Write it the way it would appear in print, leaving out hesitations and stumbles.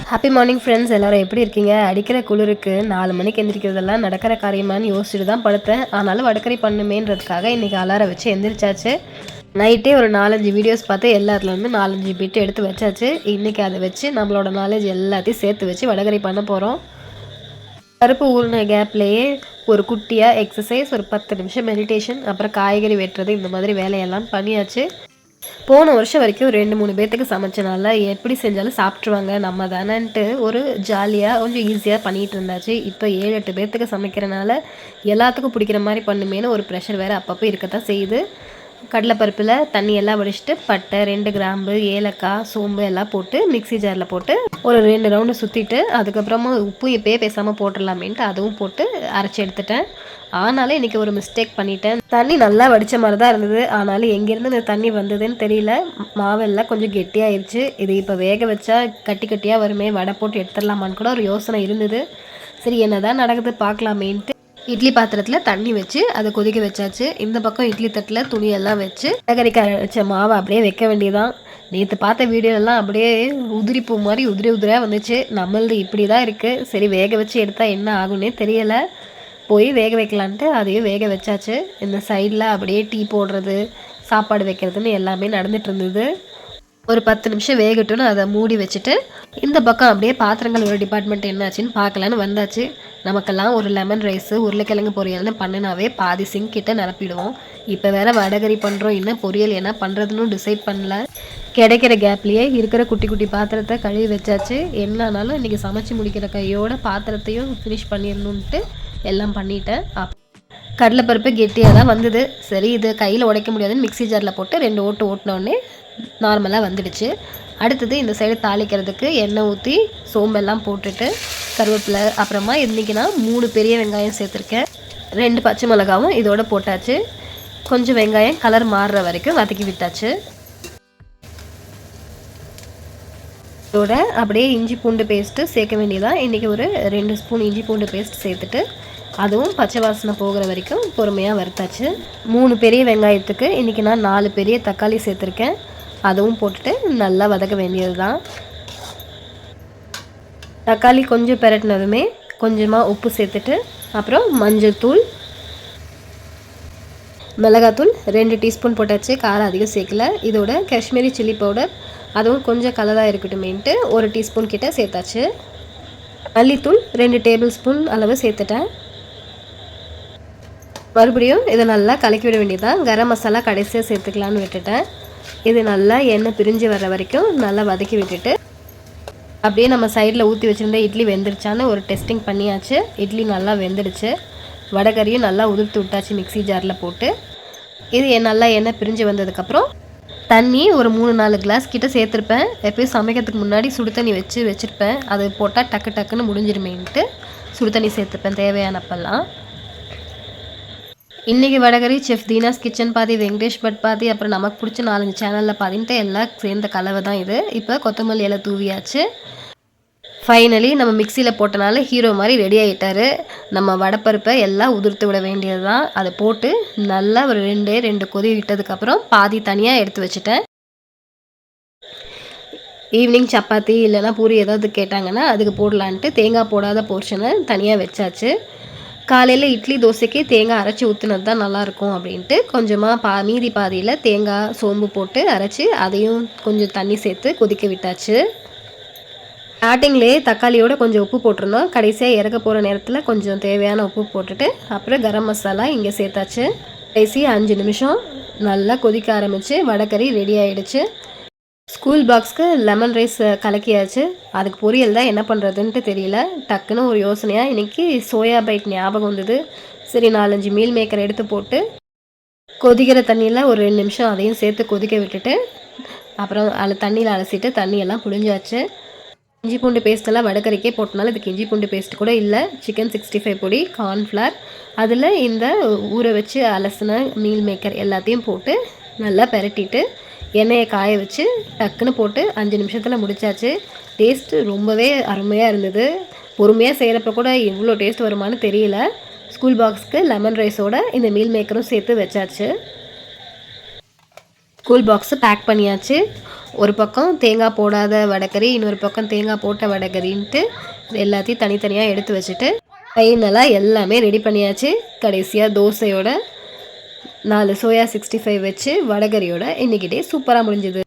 Happy morning friends, எல்லோரும் எப்படி இருக்கீங்க? அடிக்கிற குளிருக்கு 4 மணிக்கு எந்திரிக்கிறதெல்லாம் நடக்கிற காரியமானு யோசிச்சுட்டு தான் படுத்தேன். ஆனாலும் வடக்கறி பண்ணுமேன்றதுக்காக இன்றைக்கி அலாரம் வச்சு எந்திரிச்சாச்சு. நைட்டே ஒரு 4-5 வீடியோஸ் பார்த்து எல்லாத்துலேருந்து 4-5 பிட்டு எடுத்து வச்சாச்சு. இன்றைக்கி அதை வச்சு நம்மளோட நாலேஜ் எல்லாத்தையும் சேர்த்து வச்சு வடகறி பண்ண போகிறோம். பருப்பு ஊறின கேப்லேயே ஒரு குட்டியாக எக்ஸசைஸ், ஒரு 10 நிமிஷம் மெடிடேஷன், அப்புறம் காய்கறி வெட்டுறது, இந்த மாதிரி வேலையெல்லாம் பண்ணியாச்சு. போன வருஷம் வரைக்கும் 2-3 பேர்த்துக்கு சமைச்சனால எப்படி செஞ்சாலும் சாப்பிட்ருவாங்க நம்ம தானேன்ட்டு ஒரு ஜாலியாக கொஞ்சம் ஈஸியாக பண்ணிகிட்டு இருந்தாச்சு. இப்போ 7-8 பேர்த்துக்கு சமைக்கிறனால எல்லாத்துக்கும் பிடிக்கிற மாதிரி பண்ணுமேனு ஒரு ப்ரெஷர் வேறு அப்பப்போ இருக்கத்தான் செய்யுது. கடலைப்பருப்பில் தண்ணி எல்லாம் வடிச்சிட்டு பட்டை, 2 கிராம்பு, ஏலக்காய், சோம்பு எல்லாம் போட்டு மிக்சி ஜாரில் போட்டு ஒரு 2 ரவுண்டு சுற்றிட்டு அதுக்கப்புறமா உப்பு இப்போயே பேசாமல் போட்டுடலாமேன்ட்டு அதுவும் போட்டு அரைச்சி எடுத்துட்டேன். ஆனாலும் இன்றைக்கி ஒரு மிஸ்டேக் பண்ணிட்டேன். தண்ணி நல்லா வடித்த மாதிரி தான் இருந்தது. ஆனாலும் எங்கேருந்து இந்த தண்ணி வந்ததுன்னு தெரியல. மாவெல்லாம் கொஞ்சம் கெட்டியாகிடுச்சு. இது இப்போ வேக வச்சா கட்டி கட்டியாக வருமே, வடை போட்டு எடுத்துடலாமான்னு கூட ஒரு யோசனை இருந்தது. சரி, என்ன தான் நடக்குது பார்க்கலாமேன்ட்டு இட்லி பாத்திரத்தில் தண்ணி வச்சு அதை கொதிக்க வச்சாச்சு. இந்த பக்கம் இட்லி தட்டில் துணியெல்லாம் வச்சு வடகறிக்கு வச்ச மாவை அப்படியே வைக்க வேண்டியதான். நேற்று பார்த்த வீடியோலாம் அப்படியே உதிரி பூ மாதிரி உதிரியாக வந்துச்சு. நம்மளது இப்படி தான் இருக்குது. சரி, வேக வச்சு எடுத்தால் என்ன ஆகுன்னே தெரியலை. போய் வேக வைக்கலான்ட்டு அதையும் வேக வச்சாச்சு. இந்த சைடில் அப்படியே டீ போடுறது, சாப்பாடு வைக்கிறதுன்னு எல்லாமே நடந்துகிட்டு இருந்தது. ஒரு 10 நிமிஷம் வேகட்டும்னு அதை மூடி வச்சுட்டு இந்த பக்கம் அப்படியே பாத்திரங்கள் ஒரு டிபார்ட்மெண்ட் என்னாச்சுன்னு பார்க்கலான்னு வந்தாச்சு. நமக்கெல்லாம் ஒரு லெமன் ரைஸு, உருளைக்கிழங்கு பொரியல்னு பண்ணினாவே பாதி சிங்க் கிட்ட நிரப்பிடுவோம். இப்போ வேறு வடகறி பண்ணுறோம். இன்னும் பொரியல் என்ன பண்ணுறதுன்னு டிசைட் பண்ணல. கிடைக்கிற கேப்லேயே இருக்கிற குட்டி குட்டி பாத்திரத்தை கழுவி வச்சாச்சு. என்னன்னாலும் இன்றைக்கி சமைச்சு முடிக்கிற கையோட பாத்திரத்தையும் ஃபினிஷ் பண்ணிடணுன்ட்டு எல்லாம் பண்ணிட்டேன். கடலைப்பருப்பு கெட்டியாக தான் வந்தது. சரி, இது கையில் உடைக்க முடியாதுன்னு மிக்சி ஜாரில் போட்டு 2 ஓட்டு ஓட்டினோடனே நார்மலாக வந்துடுச்சு. அடுத்தது இந்த சைடு தாளிக்கிறதுக்கு எண்ணெய் ஊற்றி சோம்பெல்லாம் போட்டுட்டு கருவேப்பிலை, அப்புறமா இன்றைக்கி நான் 3 பெரிய வெங்காயம் சேர்த்துருக்கேன். 2 பச்சை மிளகாவும் இதோட போட்டாச்சு. கொஞ்சம் வெங்காயம் கலர் மாறுற வரைக்கும் வதக்கி விட்டாச்சு. இதோட அப்படியே இஞ்சி பூண்டு பேஸ்ட்டு சேர்க்க வேண்டியதான். இன்றைக்கி ஒரு 2 ஸ்பூன் இஞ்சி பூண்டு பேஸ்ட் சேர்த்துட்டு அதுவும் பச்சை வாசனை போகிற வரைக்கும் பொறுமையாக வறுத்தாச்சு. 3 பெரிய வெங்காயத்துக்கு இன்றைக்கி நான் 4 பெரிய தக்காளி சேர்த்துருக்கேன். அதுவும் போட்டுட்டு நல்லா வதக்க வேண்டியது தான். தக்காளி கொஞ்சம் பெரட்டினதுமே கொஞ்சமாக உப்பு சேர்த்துட்டு அப்புறம் மஞ்சள் தூள், மிளகாத்தூள் 2 டீஸ்பூன் போட்டாச்சு. காரம் அதிகம் சேர்க்கல. இதோட காஷ்மீரி சில்லி பவுடர் அதுவும் கொஞ்சம் கலராக இருக்கட்டுமேன்ட்டு 1 டீஸ்பூன் கிட்ட சேர்த்தாச்சு. மல்லித்தூள் 2 டேபிள் ஸ்பூன் அளவு சேர்த்துட்டேன். மறுபடியும் இதை நல்லா கலக்கி விட வேண்டியதான். கரம் மசாலா கடைசியாக சேர்த்துக்கலான்னு விட்டுட்டேன். இது நல்லா எண்ணெய் பிரிஞ்சு வர்ற வரைக்கும் நல்லா வதக்கி விட்டுட்டு அப்படியே நம்ம சைடில் ஊற்றி வச்சுருந்த இட்லி வெந்துருச்சான்னு ஒரு டெஸ்டிங் பண்ணியாச்சு. இட்லி நல்லா வெந்துடுச்சு. வடகறியும் நல்லா உதிர்த்து விட்டாச்சு மிக்சி ஜாரில் போட்டு. இது நல்லா எண்ணெய் பிரிஞ்சு வந்ததுக்கப்புறம் தண்ணி ஒரு 3-4 கிளாஸ் கிட்ட சேர்த்துருப்பேன். எப்போயும் சமைக்கிறதுக்கு முன்னாடி சுடு தண்ணி வச்சுருப்பேன். அது போட்டால் டக்கு டக்குன்னு முடிஞ்சிருமேன்ட்டு சுடு தண்ணி சேர்த்துப்பேன் தேவையானப்பெல்லாம். இன்றைக்கி வடகறி செஃப் தீனாஸ் கிச்சன் பாதி, வெங்கடேஷ் பட் பாதி, அப்புறம் நமக்கு பிடிச்ச 4-5 சேனலில் பாதின்ட்டு எல்லாம் சேர்ந்த கலவை தான் இது. இப்போ கொத்தமல்லி இலை தூவியாச்சு. ஃபைனலி நம்ம மிக்சியில் போட்டனால ஹீரோ மாதிரி ரெடி ஆகிட்டார். நம்ம வடைப்பருப்பை எல்லாம் உதிர்த்து விட வேண்டியது தான். அதை போட்டு நல்லா ஒரு 2 கொதி விட்டதுக்கப்புறம் பாதி தனியாக எடுத்து வச்சுட்டேன். ஈவினிங் சப்பாத்தி இல்லைனா பூரி ஏதாவது கேட்டாங்கன்னா அதுக்கு போடலான்ட்டு தேங்காய் போடாத போர்ஷனை தனியாக வச்சாச்சு. காலையில் இட்லி தோசைக்கு தேங்காய் அரைச்சி ஊற்றுனது தான் நல்லாயிருக்கும் அப்படின்ட்டு கொஞ்சமாக மீதி பாதியில் தேங்காய் சோம்பு போட்டு அரைச்சி அதையும் கொஞ்சம் தண்ணி சேர்த்து கொதிக்க விட்டாச்சு. ஸ்டார்டிங்லேயே தக்காளியோட கொஞ்சம் உப்பு போட்டிருந்தோம். கடைசியாக இறக்க போகிற நேரத்தில் கொஞ்சம் தேவையான உப்பு போட்டுட்டு அப்புறம் கரம் மசாலா இங்கே சேர்த்தாச்சு. கடைசி 5 நிமிஷம் நல்லா கொதிக்க ஆரம்பித்து வடகறி ரெடி ஆகிடுச்சு. ஸ்கூல் பாக்ஸ்க்கு லெமன் ரைஸ் கலக்கியாச்சு. அதுக்கு பொரியல் தான் என்ன பண்ணுறதுன்ட்டு தெரியல. டக்குன்னு ஒரு யோசனையாக இன்றைக்கி சோயா பைட் ஞாபகம் வந்தது. சரி, 4-5 மீல் மேக்கர் எடுத்து போட்டு கொதிக்கிற தண்ணியில் ஒரு 2 நிமிஷம் அதையும் சேர்த்து கொதிக்க விட்டுட்டு அப்புறம் தண்ணியில் அலசிட்டு தண்ணியெல்லாம் புழிஞ்சாச்சு. இஞ்சி பூண்டு பேஸ்ட்டெல்லாம் வடகறிக்கே போட்டனால இதுக்கு இஞ்சி பூண்டு பேஸ்ட் கூட இல்லை. சிக்கன் 65 பொடி, கார்ன்ஃப்ளவர், அதில் இந்த ஊற வச்சு அலசின மீல் மேக்கர் எல்லாத்தையும் போட்டு நல்லா பெரட்டிட்டு எண்ணெயை காய வச்சு டக்குன்னு போட்டு 5 நிமிஷத்தில் முடிச்சாச்சு. டேஸ்ட்டு ரொம்பவே அருமையாக இருந்தது. பொறுமையாக செய்கிறப்ப கூட இவ்வளோ டேஸ்ட் வருமானு தெரியல. ஸ்கூல் பாக்ஸ்க்கு லெமன் ரைஸோட இந்த மீல் மேக்கரும் சேர்த்து வச்சாச்சு. ஸ்கூல் பாக்ஸு பேக் பண்ணியாச்சு. ஒரு பக்கம் தேங்காய் போடாத வடைக்கறி, இன்னொரு பக்கம் தேங்காய் போட்ட வடைக்கறின்ட்டு எல்லாத்தையும் தனித்தனியாக எடுத்து வச்சுட்டு ஃபைனலாக எல்லாமே ரெடி பண்ணியாச்சு. கடைசியாக தோசையோட 4 சோயா 65 வச்சு வடைக்கறியோட இன்றைக்கி டே சூப்பராக முடிஞ்சுது.